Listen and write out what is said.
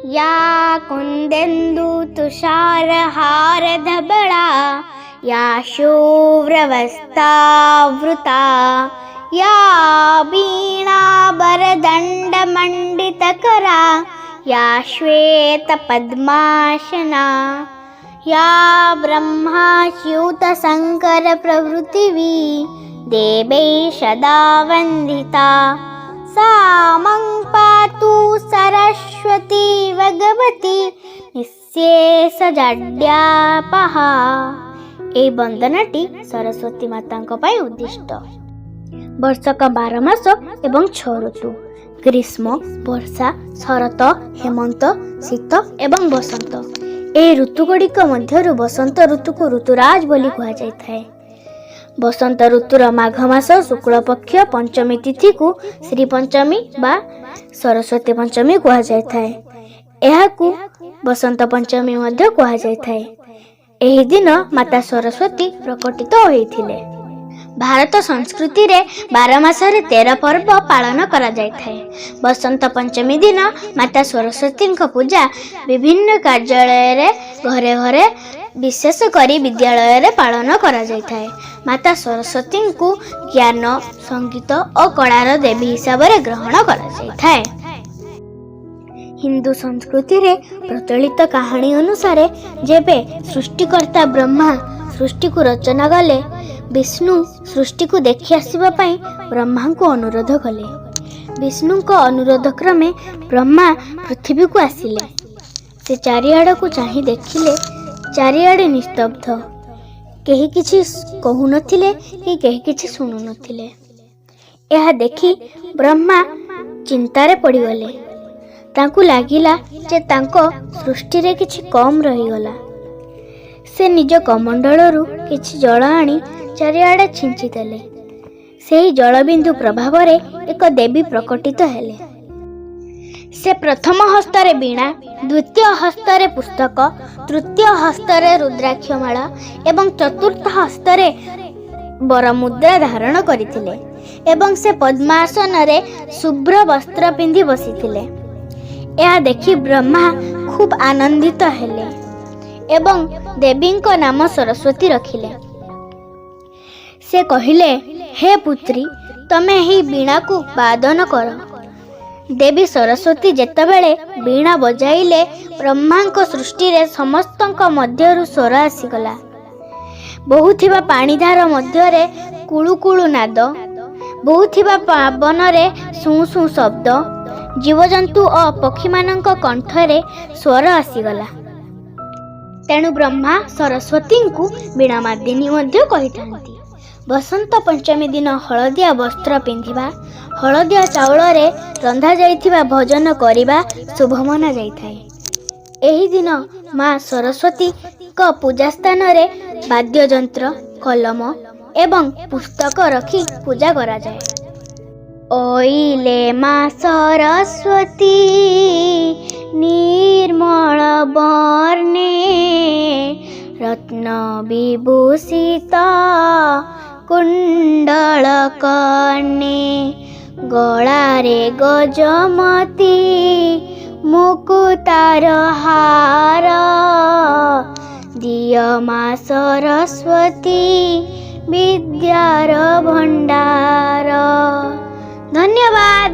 या कुन्देन्दु तुषारहारधवला या शुभ्रवस्त्रावृता या वीणाभरदण्डमण्डितकरा या श्वेतपद्मासना या ब्रह्माच्युतशङ्करप्रभृतिवी देवैः सदा वन्दिता सा मं पातु सरस्वती भगवती निःशेषजाड्यापहा। ए वंदनाटी सरस्वती मातांक पाई उद्दिष्ट। वर्षक 12 मास एवं 6 ऋतु ग्रीष्म वर्षा शरत हेमंत शीत एवं बसंत। ए ऋतु गुड़िक मध्यरु बसंत ऋतु को ऋतुराज बोली कहा जाए। बसंत ऋतुर माघ मास शुक्ल पक्ष पंचमी तिथि को श्री पंचमी बा सरस्वती पंचमी कहा जाए। एहाकू बसंत पंचमी मध्य कहा जाए। एही दिन माता सरस्वती प्रकटित होइथिले। भारत संस्कृति रे 12 मासरे 13 पर्व पालन करा जाए। बसंत पंचमी दिन माता सरस्वती पूजा विभिन्न कार्यालय रे घरे घरे विशेष करी विद्यालय रे पालन करा जाए। माता सरस्वती को ज्ञान संगीत और कलार देवी हिसाब से ग्रहण करा जाए। हिंदू संस्कृति रे प्रचलित कहानी अनुसार जेबे सृष्टिकर्ता ब्रह्मा सृष्टि को रचना कले विष्णु सृष्टि को देखि आसिबा पई ब्रह्मा को अनुरोध कले। विष्णु को अनुरोध क्रमे ब्रह्मा पृथ्वी को आसिले। से चारिआड़ को चाहि देखिले चारिआड़े निस्तब्ध। केही किछि कहु नथिले कि केही किछि सुनु नथिले। एहा देखि ब्रह्मा चिंतारे पड़ी गले। तांकु लागिला जे तांको सृष्टि रे किछि कम रही गला। से निज कमंडलरू किछि जल आनी चारिआड़े छिंची देले। सेही जलबिंदु प्रभाव रे एक देवी प्रकटित हेले। से प्रथम हस्तरे वीणा द्वितीय हस्तरे पुस्तक तृतीय हस्तरे रुद्राक्षमाला एवं चतुर्थ हस्तरे बरमुद्रा धारण करथिले एवं से पद्मासन रे शुभ्र वस्त्र पिंधि बसिथिले। यह देखि ब्रह्मा खूब आनंदित हेले एवं देवी को नाम सरस्वती रखिले। से कहिले हे पुत्री तमे ही वीणा को वादन कर। देवी सरस्वती जेतेबेले वीणा बजाइले ब्रह्मा को सृष्टि रे समस्तक मध्यरु स्वर आसीगला। बहुथिबा पाणीधार मध्यरे कुळुकुळु नाद बहुथिबा पावन रे सु सु शब्द जीवजंतु और पक्षी मानक कंठरे स्वर आसीगला। तेणु ब्रह्मा सरस्वती को वीणा मादिनी मध्य कहिथांती। बसंत पंचमी दिन हलदिया वस्त्र पिंधिबा हलदिया चाउल रे रंधा जाइथिबा भोजन करिबा शुभ मना जाइथाय। एही दिन माँ सरस्वती को पूजा स्थान रे वाद्य यंत्र कलम एवं पुस्तक रखी पूजा करा जाए। ओइले माँ सरस्वती निर्मल वर्णे रत्न विभूषित कुंडल कर्णे गलारे गजमती मुकुतार हार दिय माँ सरस्वती विद्यार भंडार। धन्यवाद।